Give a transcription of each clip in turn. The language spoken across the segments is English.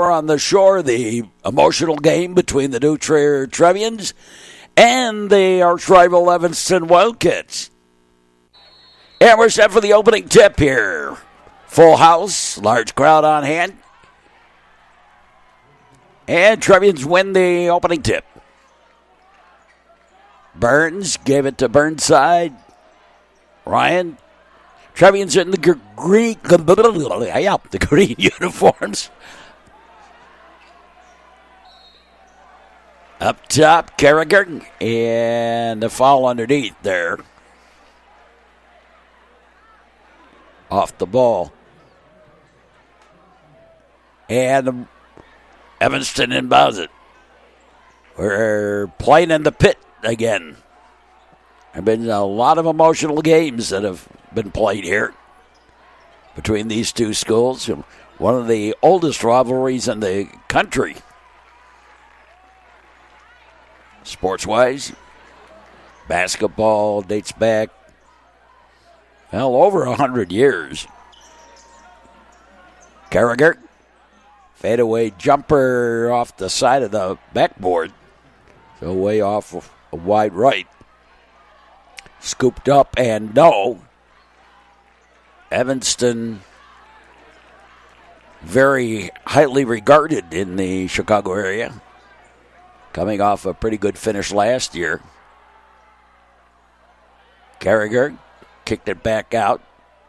On the shore, the emotional game between the new Trevians and the arch rival Evanston Wildkits. And we're set for the opening tip here. Full house, large crowd on hand. And Trevians win the opening tip. Burns gave it to Burnside. Ryan. Trevians in the green uniforms. Up top, Carragher, and the foul underneath there. Off the ball. And Evanston inbounds it. We're playing in the pit again. There have been a lot of emotional games that have been played here between these two schools. One of the oldest rivalries in the country. Sports-wise, basketball dates back, well, over 100 years. Carragher, fadeaway jumper off the side of the backboard. So way off a wide right. Scooped up and no. Evanston, very highly regarded in the Chicago area. Coming off a pretty good finish last year. Carragher kicked it back out.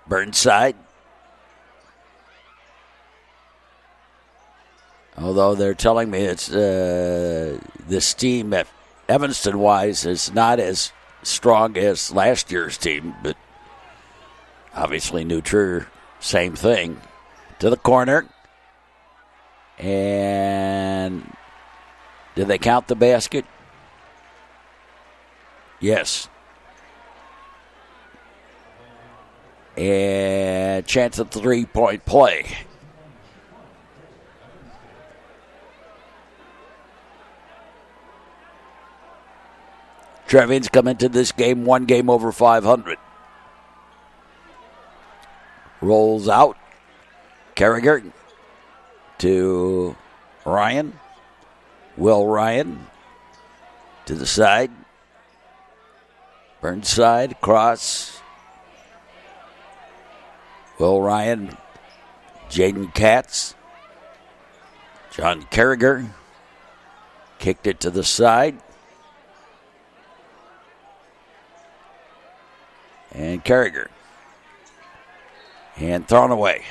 Burnside. Although they're telling me it's this team at Evanston-wise is not as strong as last year's team, but obviously New Trier, same thing. To the corner. And did they count the basket? Yes. And chance at 3-point play. Trevians come into this game one game over 500. Rolls out. Carragher to Ryan. Will Ryan to the side. Burnside across. Will Ryan. Jaden Katz. John Carragher kicked it to the side. And Carragher. And thrown away.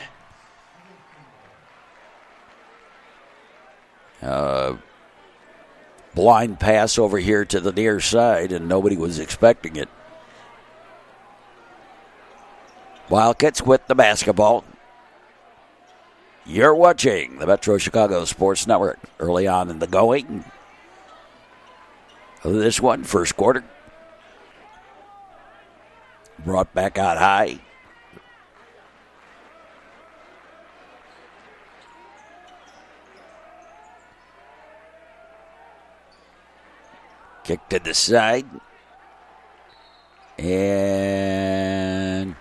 Blind pass over here to the near side, and nobody was expecting it. Wildkits with the basketball. You're watching the Metro Chicago Sports Network. Early on in the going of this one, first quarter. Brought back out high. Kick to the side. And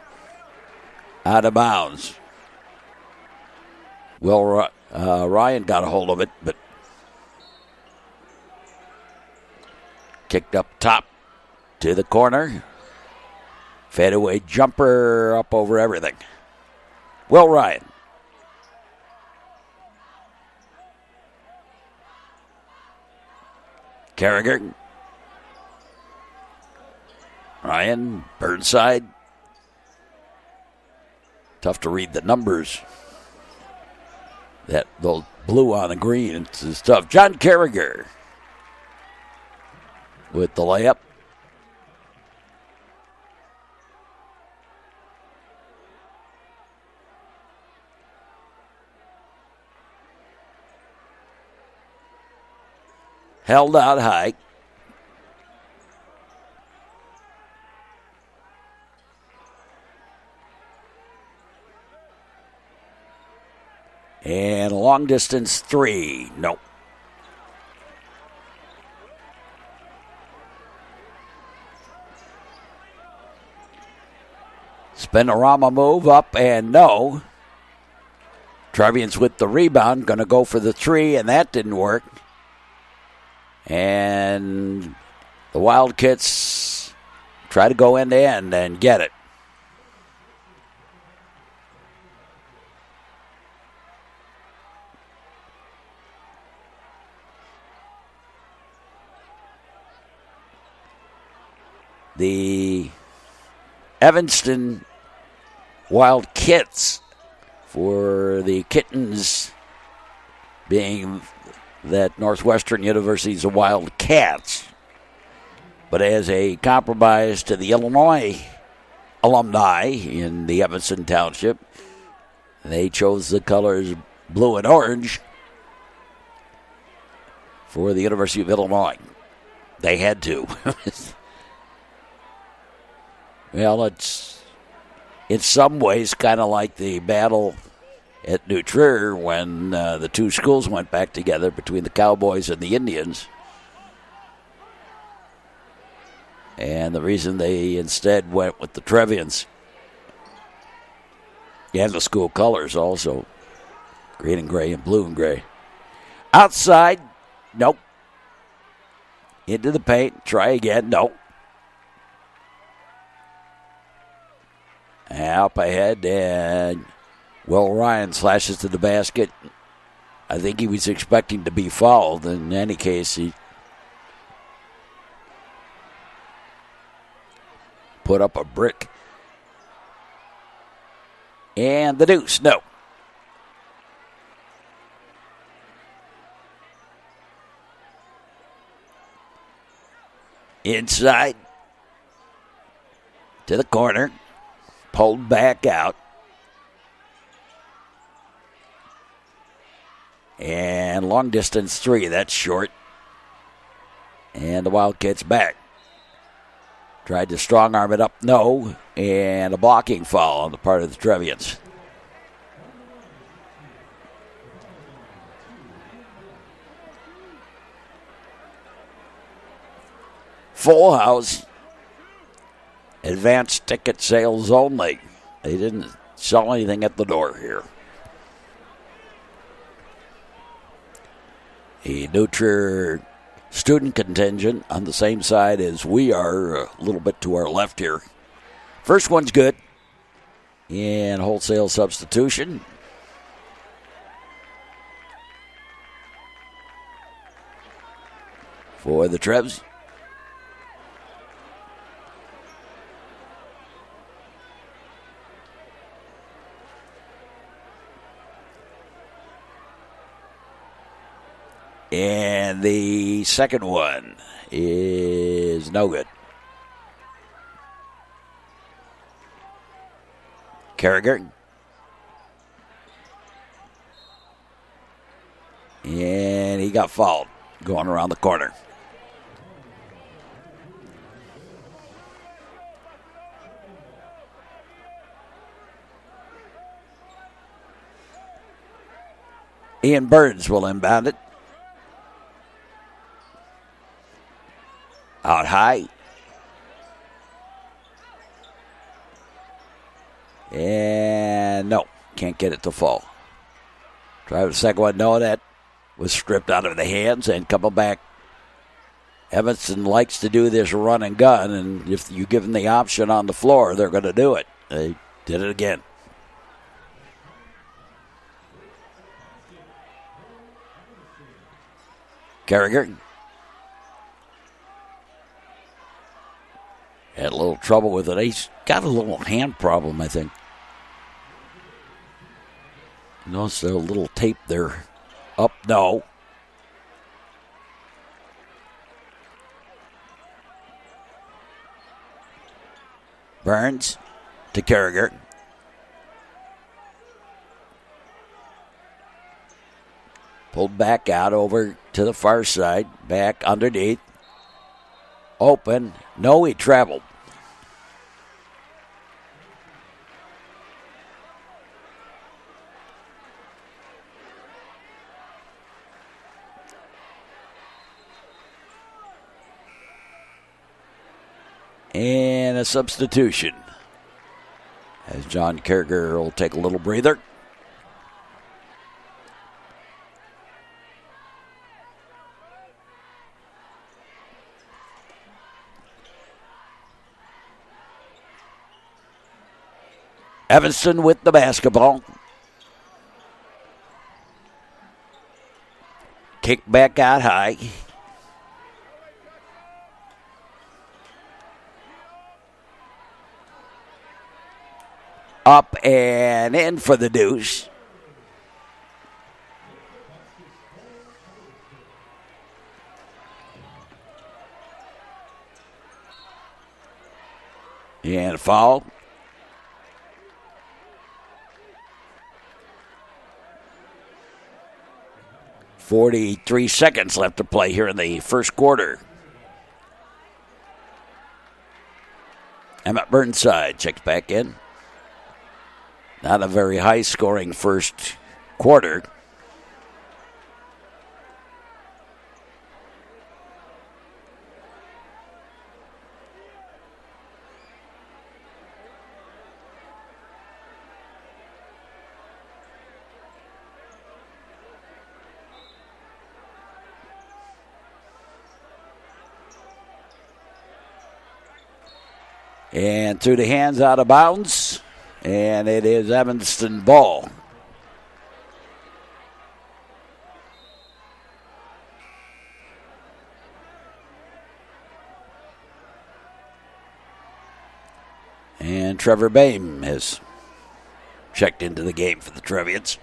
out of bounds. Well, Ryan got a hold of it, but kicked up top to the corner. Fadeaway jumper up over everything. Will Ryan. Carragher. Ryan, Burnside. Tough to read the numbers. That those blue on the green, it's tough. John Carragher with the layup. Held out high. And a long distance three. Nope. Spinorama move up and no. Trevians with the rebound, going to go for the three, and that didn't work. And the Wildkits try to go end to end and get it. The Evanston Wildkits, for the Kittens being that Northwestern University's a Wildcats, but as a compromise to the Illinois alumni in the Evanston Township, they chose the colors blue and orange for the University of Illinois. They had to. Well, it's in some ways kind of like the battle at New Trier when the two schools went back together between the Cowboys and the Indians. And the reason they instead went with the Trevians and the school colors also, green and gray and blue and gray. Outside, nope. Into the paint, try again, nope. Up ahead, and Will Ryan slashes to the basket. I think he was expecting to be fouled. In any case, he put up a brick. And the deuce, no. Inside to the corner. Pulled back out. And long distance three, that's short. And the Wildcats back. Tried to strong arm it up, no. And a blocking foul on the part of the Trevians. Full house. Advanced ticket sales only. They didn't sell anything at the door here. A New Trier student contingent on the same side as we are, a little bit to our left here. First one's good. And wholesale substitution. For the Trebs. And the second one is no good. Carragher. And he got fouled going around the corner. Ian Burns will inbound it. Out high. And no, can't get it to fall. Try the second one. No, that was stripped out of the hands and coming back. Evanston likes to do this run and gun, and if you give them the option on the floor, they're going to do it. They did it again. Carragher. Had a little trouble with it. He's got a little hand problem, I think. You notice a little tape there. Up, no. Burns to Carragher. Pulled back out over to the far side. Back underneath. Open. No, he traveled. And a substitution. As John Carragher will take a little breather. Evanston with the basketball. Kick back out high. Up and in for the deuce. And a foul. .43 seconds left to play here in the first quarter. Emmett Burnside checks back in. Not a very high-scoring first quarter. And through the hands out of bounds. And it is Evanston ball. And Trevor Boehm has checked into the game for the Trevians.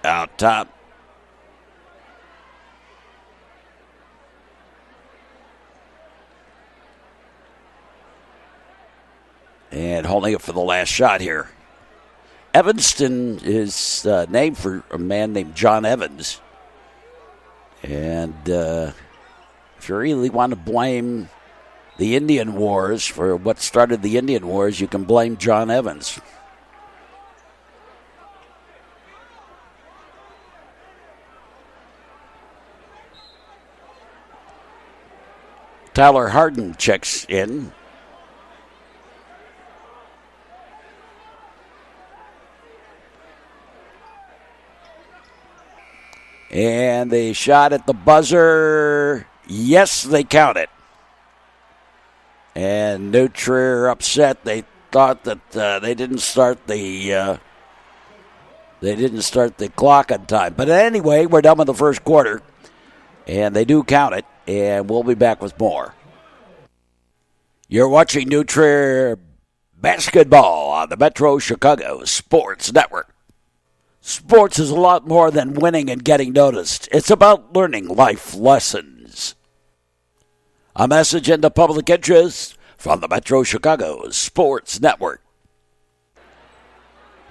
Out top. And holding it for the last shot here. Evanston is named for a man named John Evans. And if you really want to blame the Indian Wars for what started the Indian Wars, you can blame John Evans. Tyler Harden checks in. And the shot at the buzzer, yes, they count it. And New Trier upset. They thought that they didn't start the clock on time. But anyway, we're done with the first quarter, and they do count it. And we'll be back with more. You're watching New Trier basketball on the Metro Chicago Sports Network. Sports is a lot more than winning and getting noticed. It's about learning life lessons. A message in the public interest from the Metro Chicago Sports Network.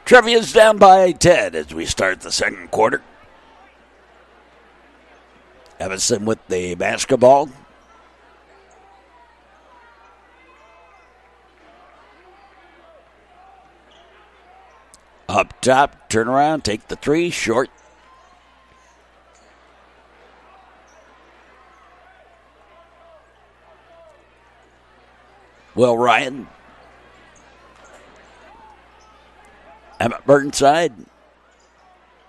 Trevians down by 10 as we start the second quarter. Evanston with the basketball. Up top, turn around, take the three, short. Will Ryan. Emmett Burnside.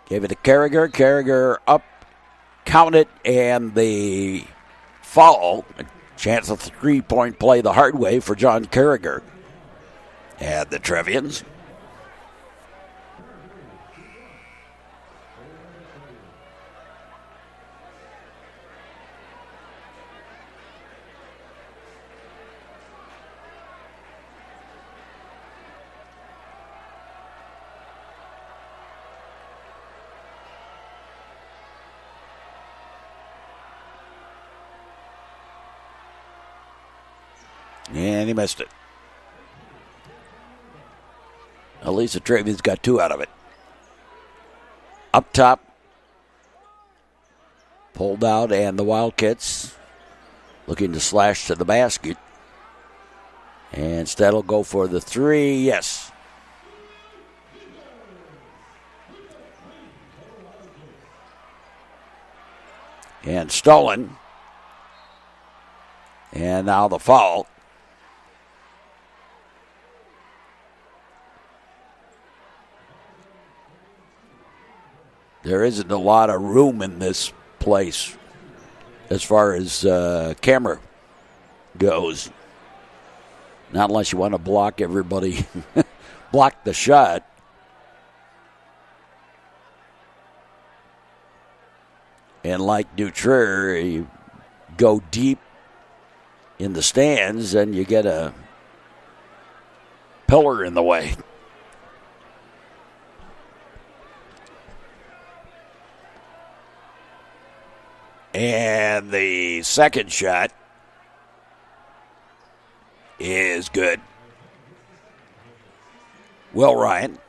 Gave it to Carragher. Carragher up. Count it, and the foul. A chance of three-point play the hard way for John Carragher. And the Trevians. And he missed it. At least the Trevians got two out of it. Up top. Pulled out, and the Wildkits looking to slash to the basket. And instead will go for the three. Yes. And stolen. And now the foul. there isn't a lot of room in this place as far as camera goes. Not unless you want to block everybody, block the shot. And like Dutrier, you go deep in the stands and you get a pillar in the way. And the second shot is good. Will Ryan.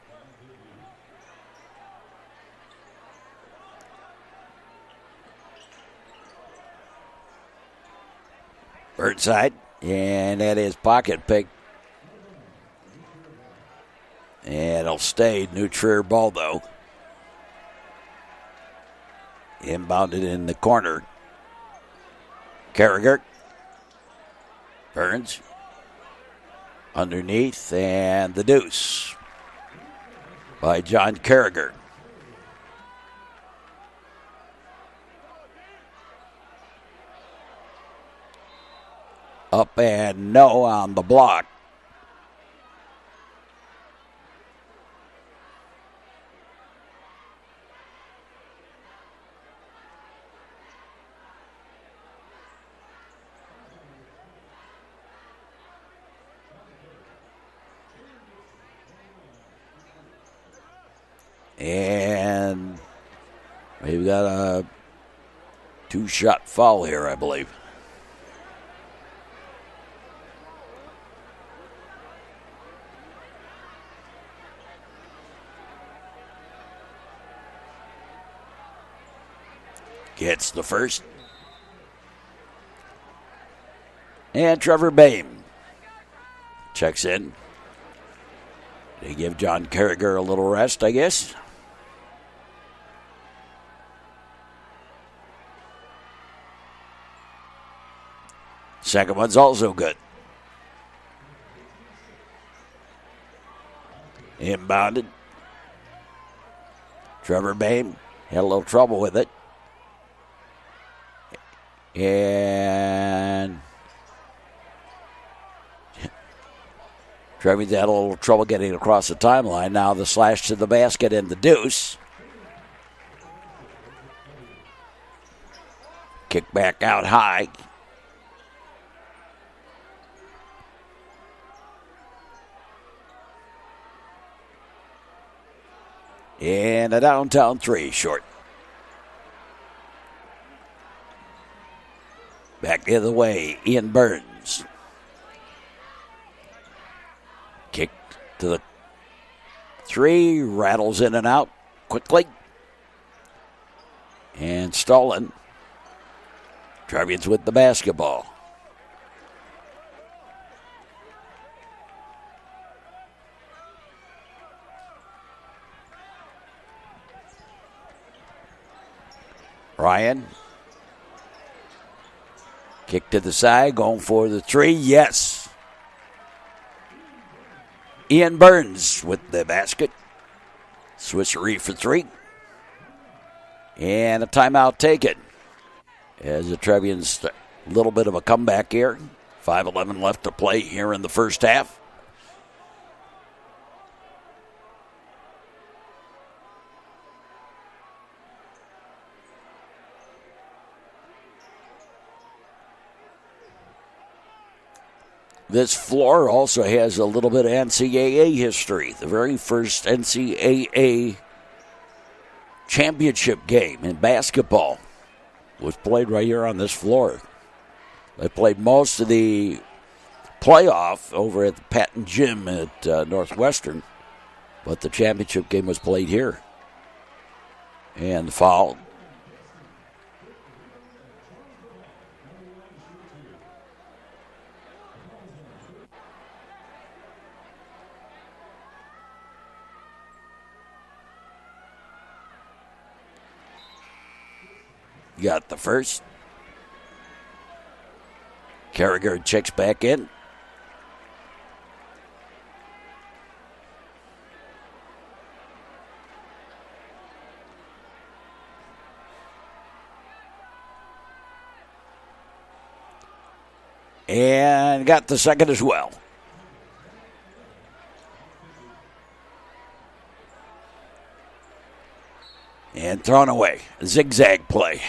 Burnside, and that is pocket pick. And it'll stay New Trier ball, though. Inbounded in the corner. Carragher. Burns. Underneath, and the deuce by John Carragher. Up and no on the block. And we've got a 2-shot foul here, I believe. Gets the first. And Trevor Bain checks in. They give John Carragher a little rest, I guess. Second one's also good. Inbounded. Trevor Bain had a little trouble with it. And Trevians had a little trouble getting across the timeline. Now the slash to the basket and the deuce. Kick back out high. And a downtown three, short. Back the other way, Ian Burns. Kick to the three, rattles in and out quickly. And stolen. Trevians with the basketball. Ryan. Kick to the side, going for the three. Yes. Ian Burns with the basket. Switcheroo for three. And a timeout taken. As the Trevians, a little bit of a comeback here. 5:11 left to play here in the first half. This floor also has a little bit of NCAA history. The very first NCAA championship game in basketball was played right here on this floor. They played most of the playoff over at the Patton Gym at Northwestern, but the championship game was played here. And the foul. Got the first. Carragher checks back in. And got the second as well. And thrown away. Zigzag play.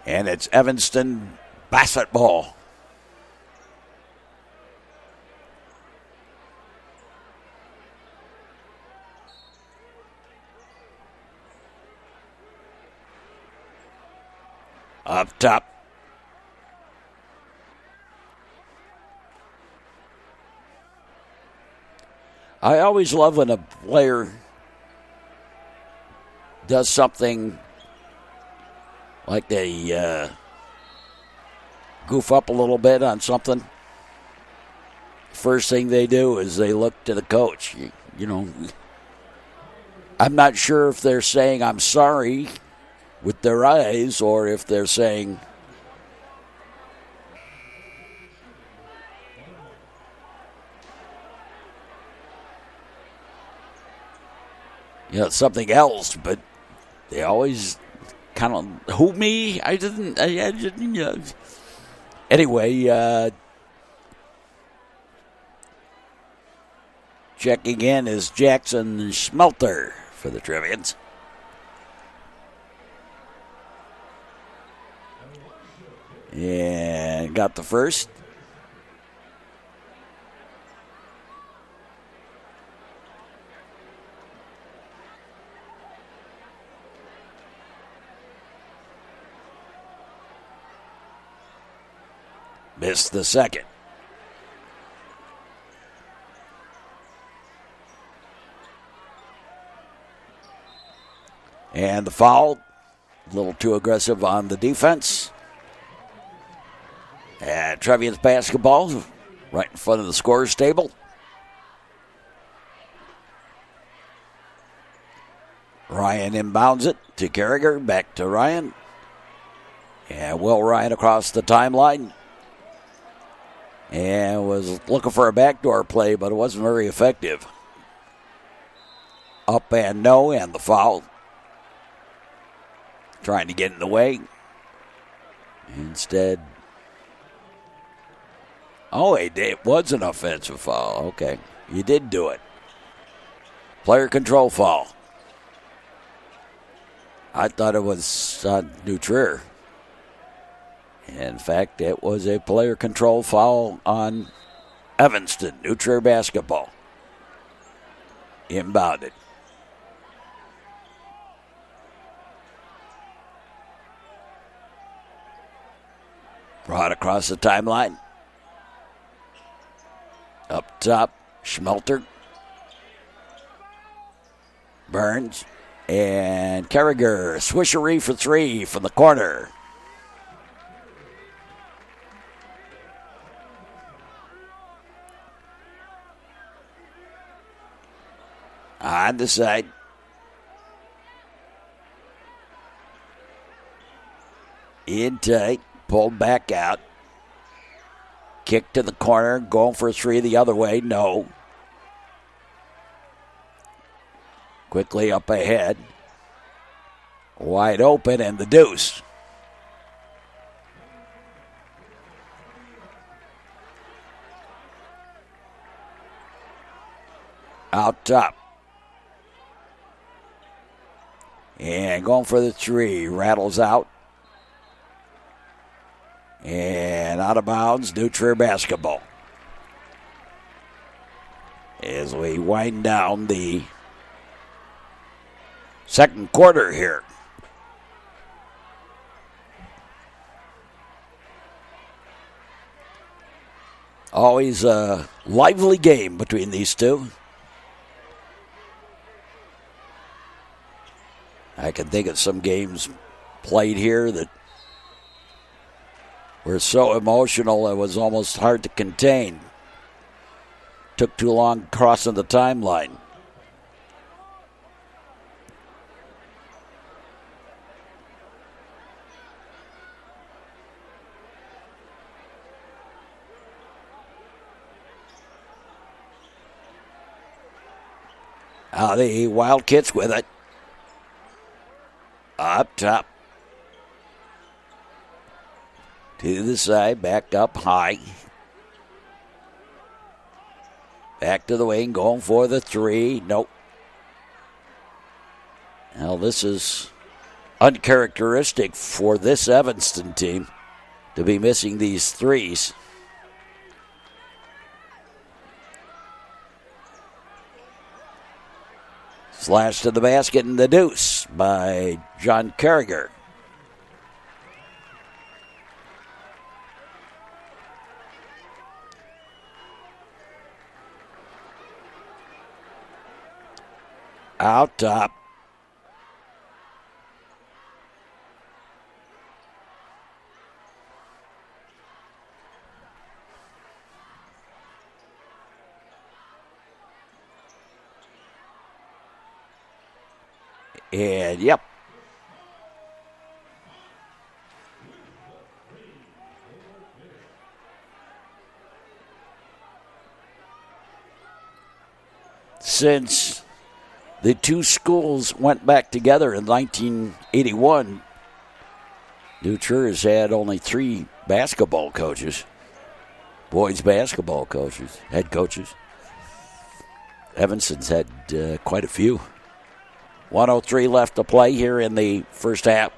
And it's Evanston basketball. Up top. I always love when a player does something like they goof up a little bit on something. First thing they do is they look to the coach. You know, I'm not sure if they're saying I'm sorry with their eyes or if they're saying something else, but they always kind of, who, me? I didn't. Anyway, checking in is Jackson Schmelter for the Trevians. And got the first. Missed the second. And the foul, a little too aggressive on the defense. And Trevians basketball right in front of the scorer's table. Ryan inbounds it to Carragher, back to Ryan. And Will Ryan across the timeline. And was looking for a backdoor play, but it wasn't very effective. Up and no, and the foul. Trying to get in the way. Instead. Oh, it was an offensive foul. Okay. You did do it. Player control foul. I thought it was New Trier. In fact, it was a player control foul on Evanston, New Trier basketball. Inbounded. Brought across the timeline. Up top, Schmelter. Burns. And Carragher, swishery for three from the corner. On the side. In tight. Pulled back out. Kick to the corner. Going for a three the other way. No. Quickly up ahead. Wide open and the deuce. Out top. And going for the three. Rattles out. And out of bounds. New Trier basketball. As we wind down the second quarter here. Always a lively game between these two. I can think of some games played here that were so emotional it was almost hard to contain. Took too long crossing the timeline. The Wildkits with it. Up top. To the side, back up high. Back to the wing, going for the three. Nope. Now this is uncharacteristic for this Evanston team to be missing these threes. Slash to the basket and the deuce by John Carragher. Out top. And yep. Since the two schools went back together in 1981, New Trier has had only 3 basketball coaches, boys basketball coaches, head coaches. Evanston's had quite a few. 1:03 left to play here in the first half.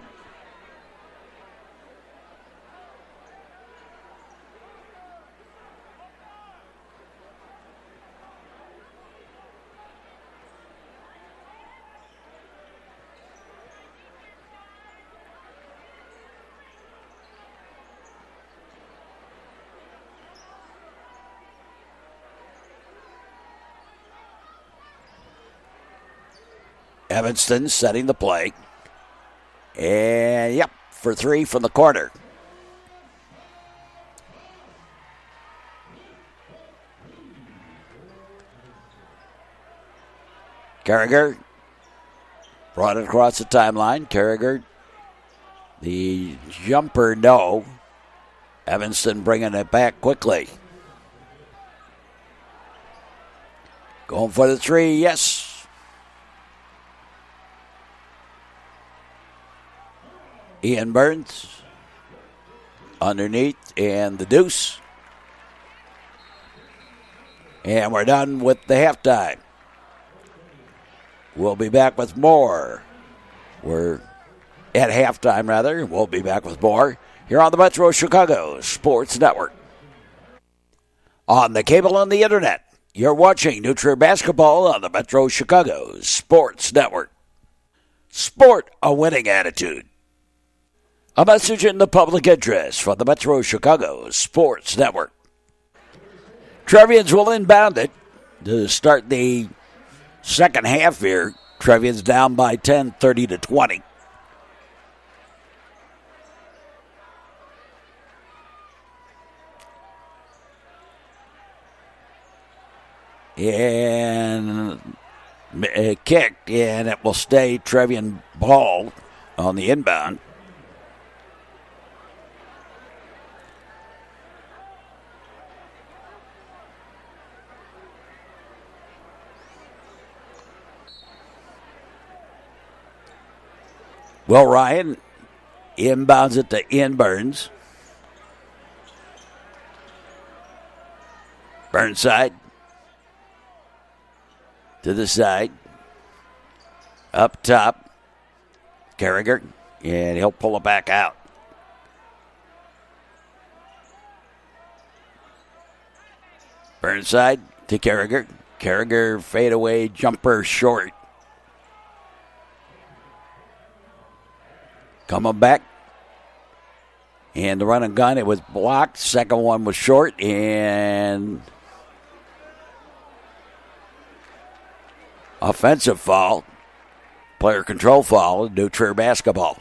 Evanston setting the play. And, yep, for 3 from the corner. Carragher brought it across the timeline. Carragher, the jumper, no. Evanston bringing it back quickly. Going for the 3, yes. Ian Burns underneath and the deuce. And we're done with the halftime. We'll be back with more. We're at halftime, rather. We'll be back with more here on the Metro Chicago Sports Network. On the cable and the internet, you're watching New Trier basketball on the Metro Chicago Sports Network. Sport a winning attitude. A message in the public interest from the Metro Chicago Sports Network. Trevians will inbound it to start the second half here. Trevians down by 10, 30-20. And kicked, and it will stay Trevian ball on the inbound. Will Ryan inbounds it to Ian Burns. Burnside to the side. Up top. Carragher. And he'll pull it back out. Burnside to Carragher. Carragher fadeaway jumper short. Coming back. And the run and gun, it was blocked. Second one was short. And offensive foul. Player control foul. New Trier basketball.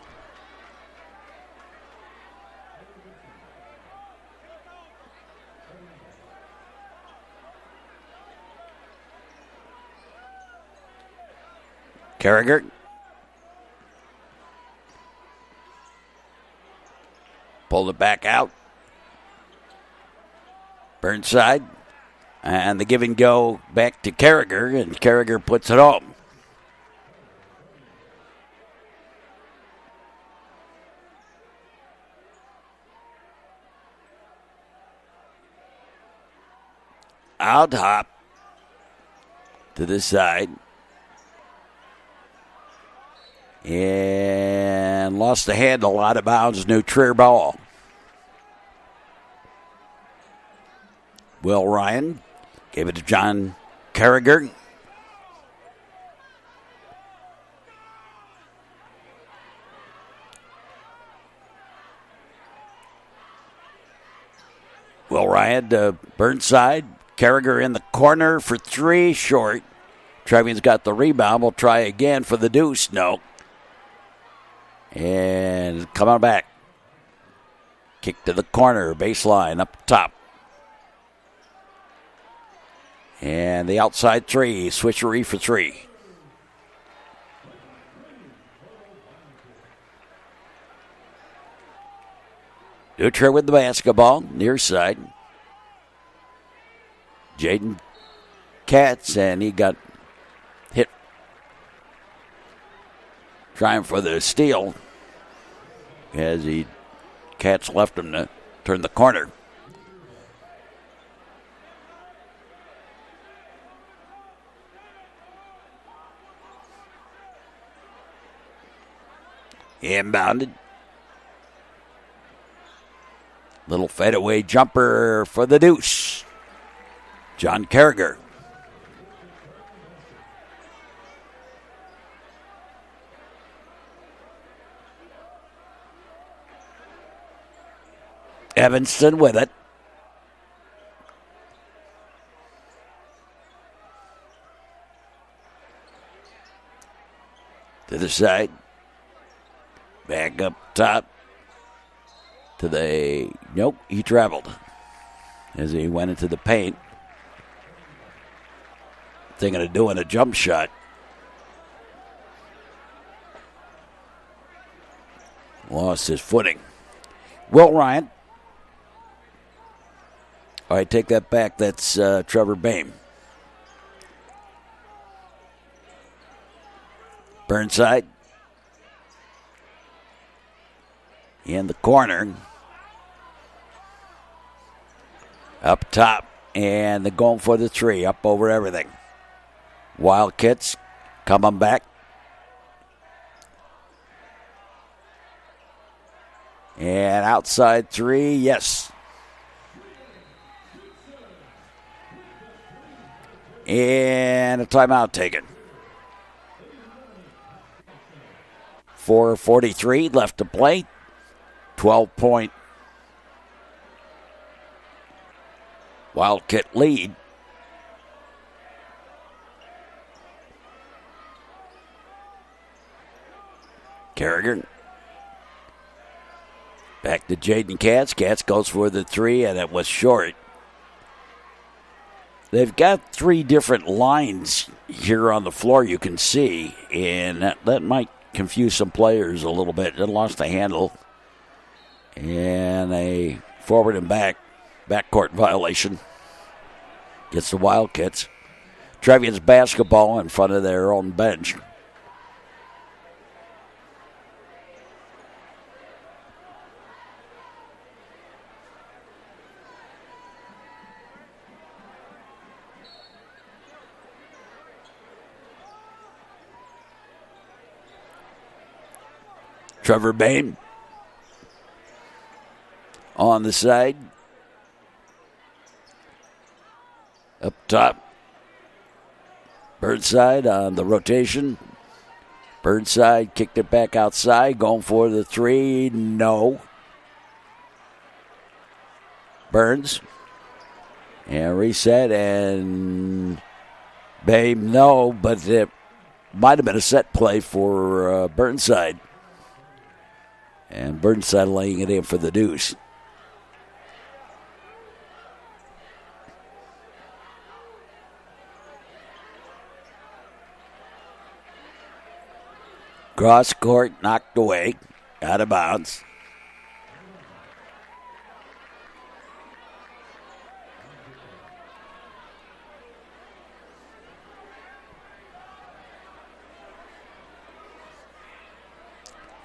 Carragher. Pulled it back out. Burnside. And the give and go back to Carragher, and Carragher puts it home. Wild hop to the side. And lost the handle out of bounds. New Trier ball. Will Ryan gave it to John Carragher. Will Ryan to Burnside. Carragher in the corner for three, short. Trevians got the rebound. Will try again for the deuce. No. And come on back. Kick to the corner, baseline, up top. And the outside three, switchery for three. Dutra with the basketball, near side. Jaden Katz, and he got hit trying for the steal as Katz left him to turn the corner. Inbounded. Little fadeaway jumper for the deuce. John Carragher. Evanston with it. To the side. Back up top. To the... Nope, he traveled. As he went into the paint. Thinking of doing a jump shot. Lost his footing. Will Ryan. All right, take that back. That's Trevor Bain. Burnside. In the corner. Up top. And they're going for the three. Up over everything. Wildkits coming back. And outside three. Yes. And a timeout taken. 4:43 left to play. 12-point Wildcat lead. Carragher. Back to Jaden Katz. Katz goes for the three, and it was short. They've got three different lines here on the floor you can see, and that might confuse some players a little bit. They lost the handle. And a forward and backcourt violation gets the Wildkits. Trevians basketball in front of their own bench. Trevor Bain on the side. Up top. Burnside on the rotation. Burnside kicked it back outside. Going for the three. No. Burns. And reset. And Bain, no. But it might have been a set play for Burnside. And Burnside laying it in for the deuce. Cross court, knocked away, out of bounds.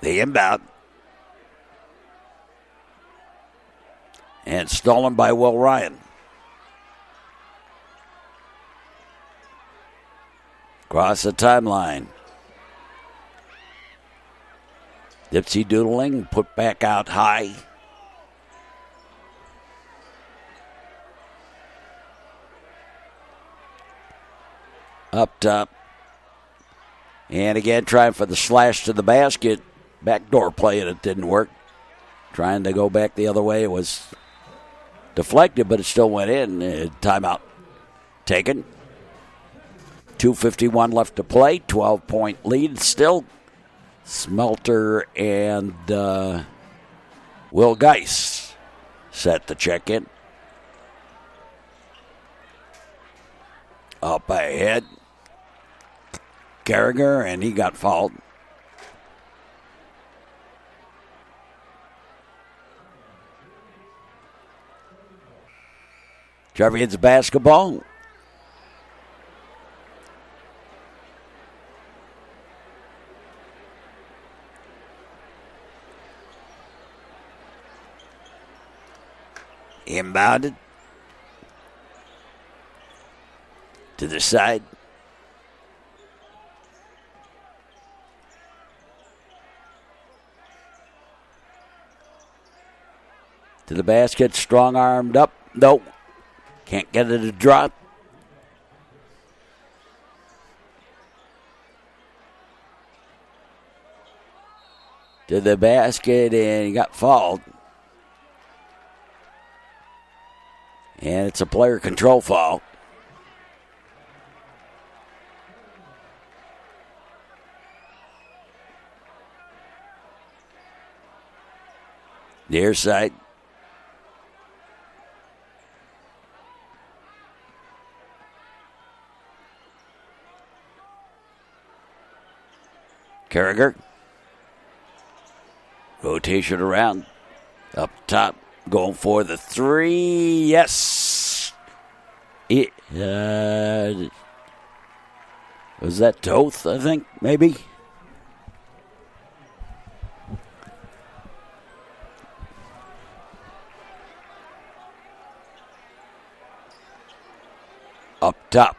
The inbound. And stolen by Will Ryan. Across the timeline. Dipsy doodling, put back out high. Up top. And again, trying for the slash to the basket. Backdoor play, and it didn't work. Trying to go back the other way. It was deflected, but it still went in. Timeout taken. 2:51 left to play. 12-point lead still. Smelter and Will Geis set to check in. Up ahead. Carragher, and he got fouled. Trevians basketball. Inbounded to the side. To the basket, strong-armed up. Nope. Can't get it to drop. To the basket, and he got fouled. And it's a player control foul. Near side. Carragher. Rotation around. Up top. Going for the three. Yes. Was that Toth, I think, maybe? Up top.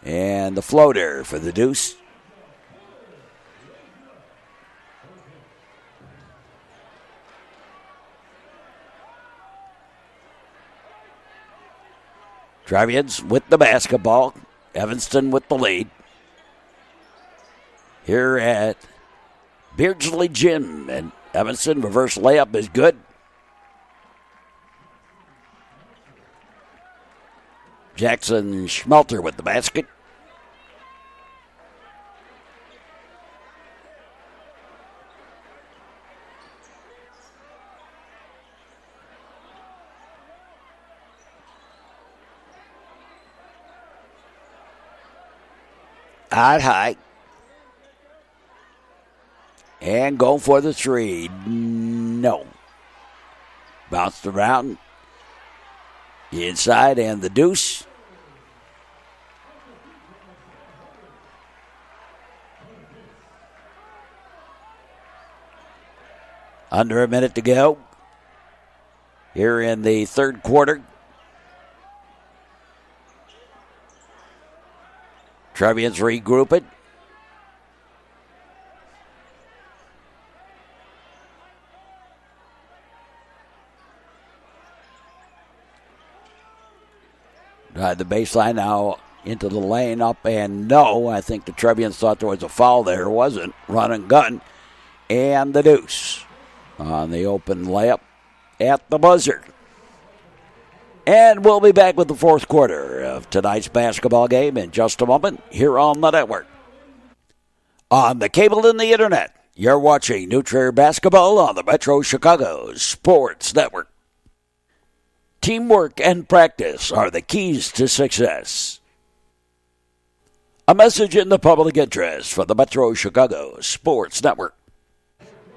And the floater for the deuce. Trevians with the basketball. Evanston with the lead. Here at Beardsley Gym. And Evanston reverse layup is good. Jackson Schmelter with the basket. Out high. And go for the three. No. Bounced around. Inside and the deuce. Under a minute to go here in the third quarter. Trevians regroup it. The baseline now into the lane, up and no. I think the Trevians thought there was a foul there. Wasn't. Run and gun. And the deuce on the open layup at the buzzer. And we'll be back with the fourth quarter of tonight's basketball game in just a moment here on the network. On the cable and the internet, you're watching New Trier basketball on the Metro Chicago Sports Network. Teamwork and practice are the keys to success. A message in the public interest for the Metro Chicago Sports Network.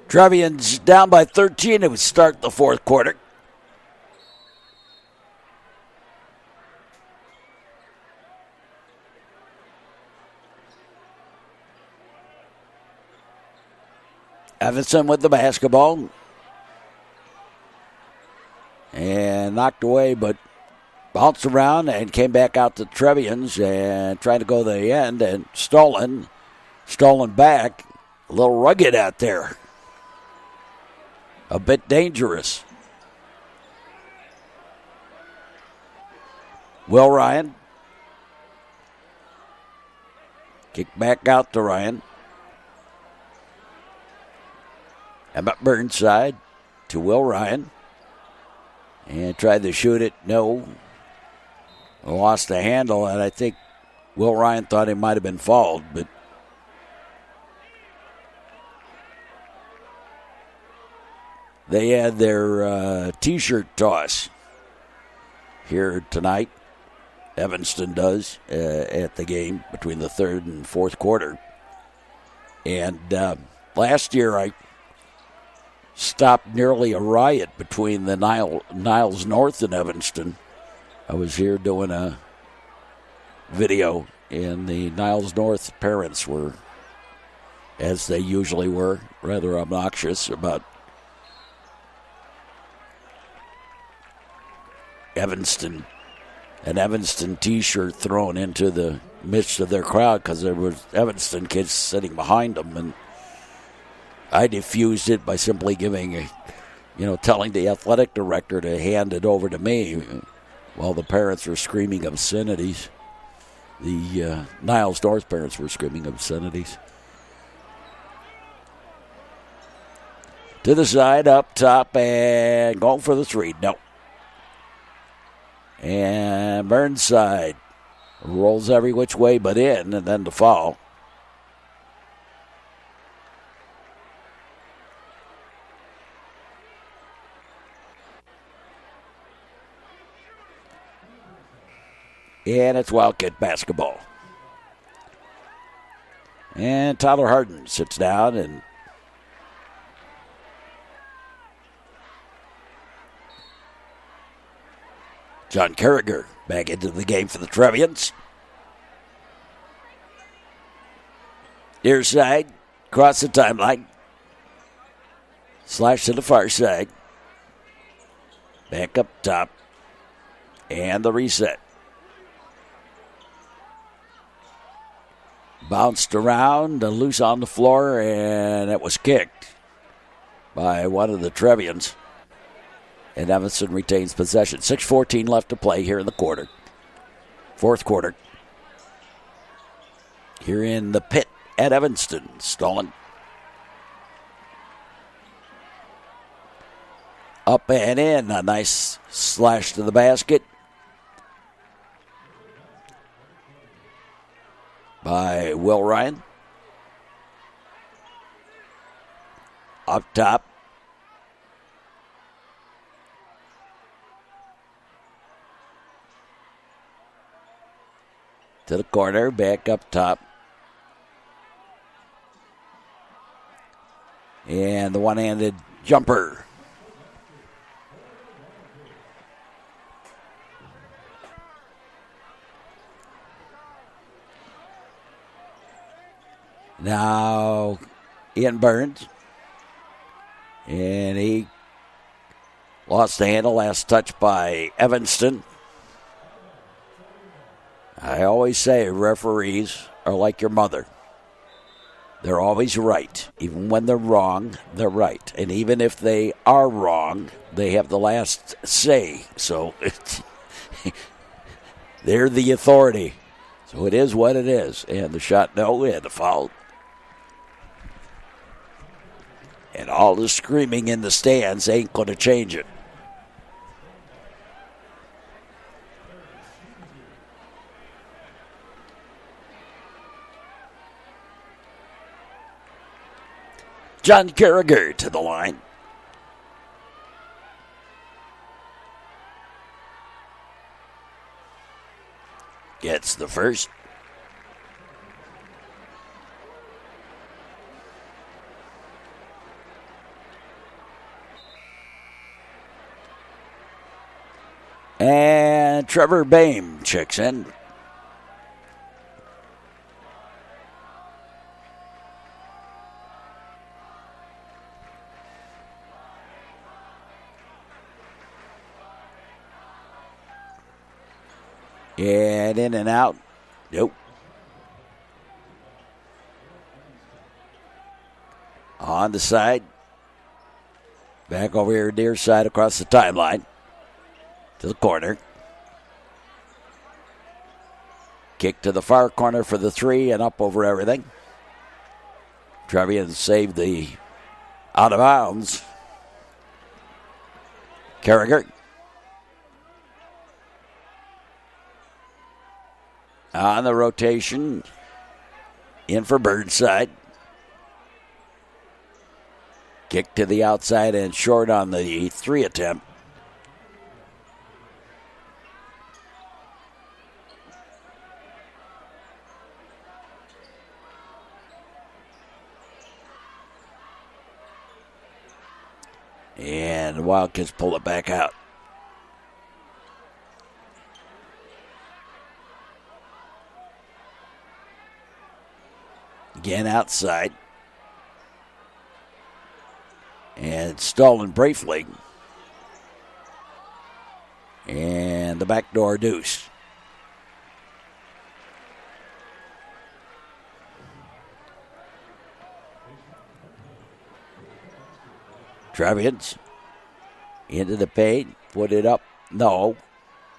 Trevians down by 13 to start the fourth quarter. Evanston with the basketball. and knocked away, but bounced around and came back out to Trevians and tried to go to the end and stolen back. A little rugged out there. A bit dangerous. Will Ryan. Kick back out to Ryan. Emma Burnside to Will Ryan. And tried to shoot it. No. Lost the handle, and I think Will Ryan thought he might have been fouled, but they had their T-shirt toss here tonight. Evanston does at the game between the third and fourth quarter. And last year I stopped nearly a riot between the Niles North and Evanston. I was here doing a video, and the Niles North parents were, as they usually were, rather obnoxious about an Evanston T-shirt thrown into the midst of their crowd because there was Evanston kids sitting behind them, and I diffused it by simply telling the athletic director to hand it over to me while the parents were screaming obscenities. The Niles North parents were screaming obscenities. To the side, up top, and going for the three. No. And Burnside rolls every which way but in, and then the foul. And it's Wildcat basketball. And Tyler Harden sits down, and John Carragher back into the game for the Trevians. Near side, across the timeline. Slash to the far side. Back up top. And the reset. Bounced around, loose on the floor, and it was kicked by one of the Trevians. And Evanston retains possession. 6:14 left to play here in the quarter. Fourth quarter. Here in the pit at Evanston. Stolen. Up and in. A nice slash to the basket by Will Ryan. Up top. To the corner, back up top. And the one-handed jumper. Now, Ian Burns. And he lost the handle, last touch by Evanston. I always say referees are like your mother. They're always right. Even when they're wrong, they're right. And even if they are wrong, they have the last say. So they're the authority. So it is what it is. And the shot, no, and the foul. And all the screaming in the stands ain't going to change it. John Carragher to the line. Gets the first. And Trevor Boehm checks in. And in and out. Nope. On the side. Back over here near side across the timeline. To the corner. Kick to the far corner for the three and up over everything. Trevians saved the out of bounds. Carragher. On the rotation. In for Burnside. Kick to the outside and short on the three attempt. And the Wildkits pull it back out. Again outside. And stolen briefly. And the backdoor deuce. Trevians into the paint, put it up, no.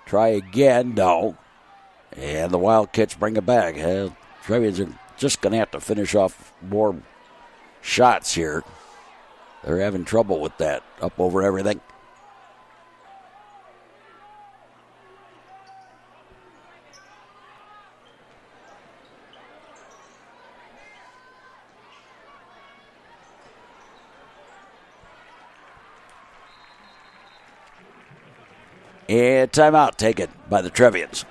Try again, no. And the Wildcats bring it back. Trevians are just going to have to finish off more shots here. They're having trouble with that, up over everything. And timeout taken by the Trevians.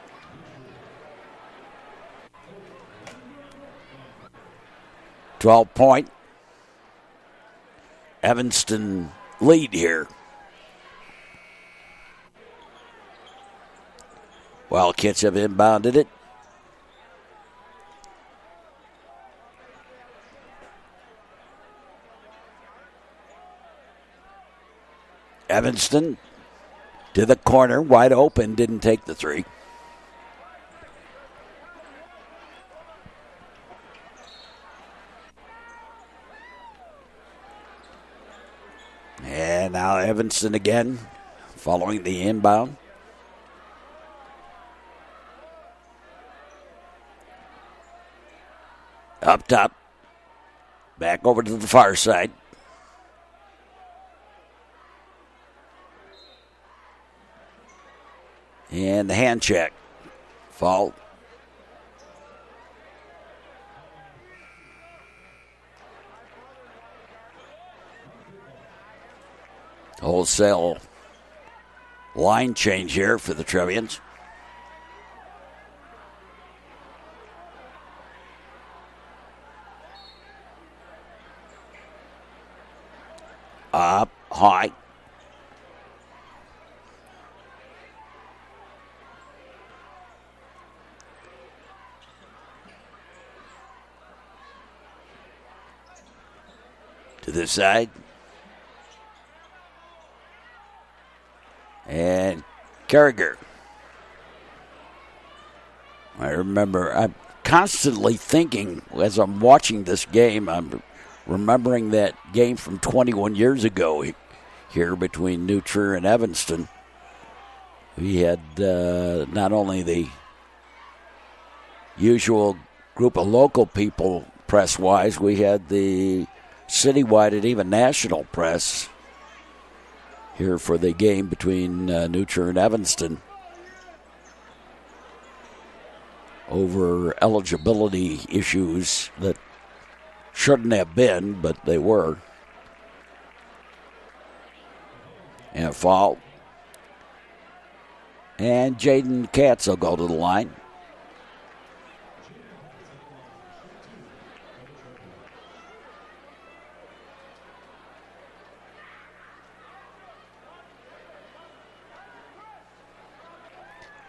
.12 Evanston lead here. Wildkits have inbounded it. Evanston to the corner, wide open, didn't take the three. And now Evanston again, following the inbound. Up top, back over to the far side. And the hand check. Fault. Wholesale line change here for the Trevians. Up high. To this side. And Carragher. I remember, I'm constantly thinking as I'm watching this game, I'm remembering that game from 21 years ago here between New Trier and Evanston. We had not only the usual group of local people press-wise, we had the citywide and even national press here for the game between New Trier and Evanston over eligibility issues that shouldn't have been, but they were. And a foul. And Jaden Katz will go to the line.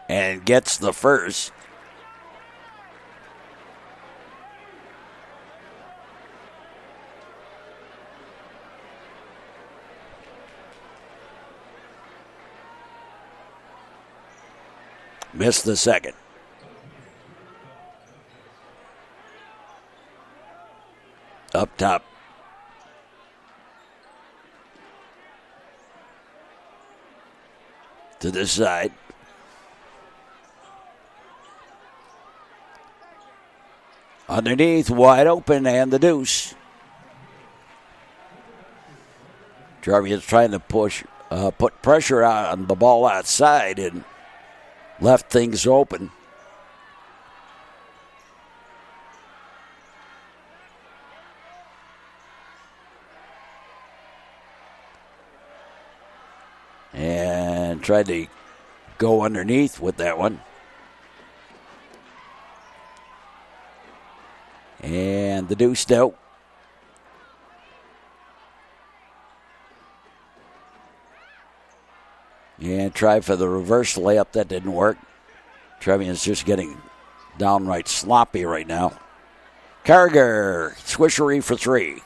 And gets the first. Missed the second. Up top. To this side. Underneath, wide open, and the deuce. Trevians trying to put pressure on the ball outside and left things open. And tried to go underneath with that one. And the deuce out. And tried for the reverse layup. That didn't work. Trevians just getting downright sloppy right now. Carragher, swishery for three.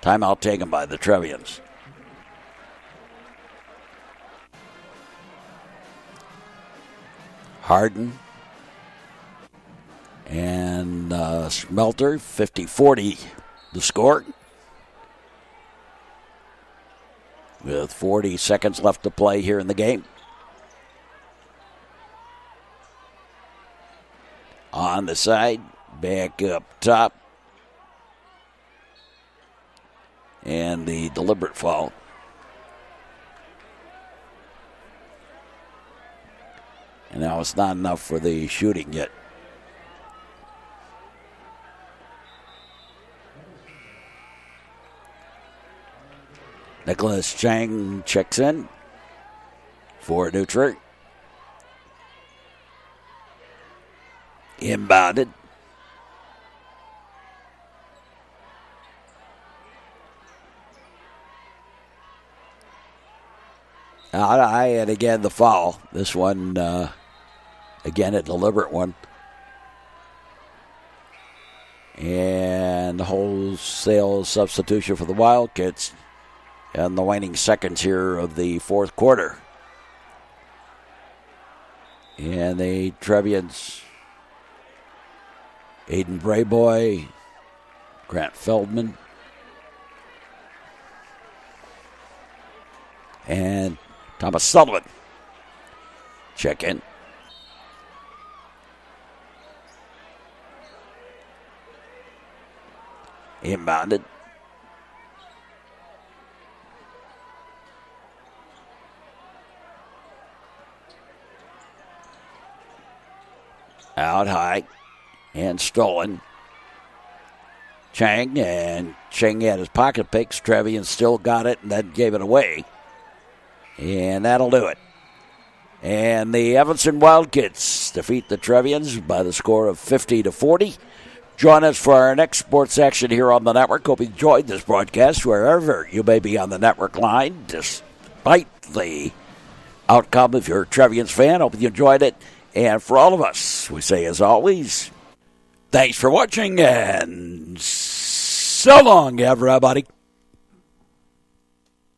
Timeout taken by the Trevians. Harden and Smelter, 50-40 the score. With 40 seconds left to play here in the game. On the side, back up top. And the deliberate foul. And now it's not enough for the shooting yet. Nicholas Chang checks in for Nutri. Inbounded. And again, the foul. This one, again, a deliberate one. And the wholesale substitution for the Wildkits in the waning seconds here of the fourth quarter. And the Trevians, Aiden Brayboy, Grant Feldman, and Thomas Sullivan check in. Inbounded. Out high and stolen. Chang had his pocket picks. Trevian still got it and then gave it away. And that'll do it. And the Evanston Wildkits defeat the Trevians by the score of 50-40. Join us for our next sports action here on the network. Hope you enjoyed this broadcast wherever you may be on the network line, despite the outcome. If you're a Trevians fan, hope you enjoyed it. And for all of us, we say as always, thanks for watching and so long, everybody.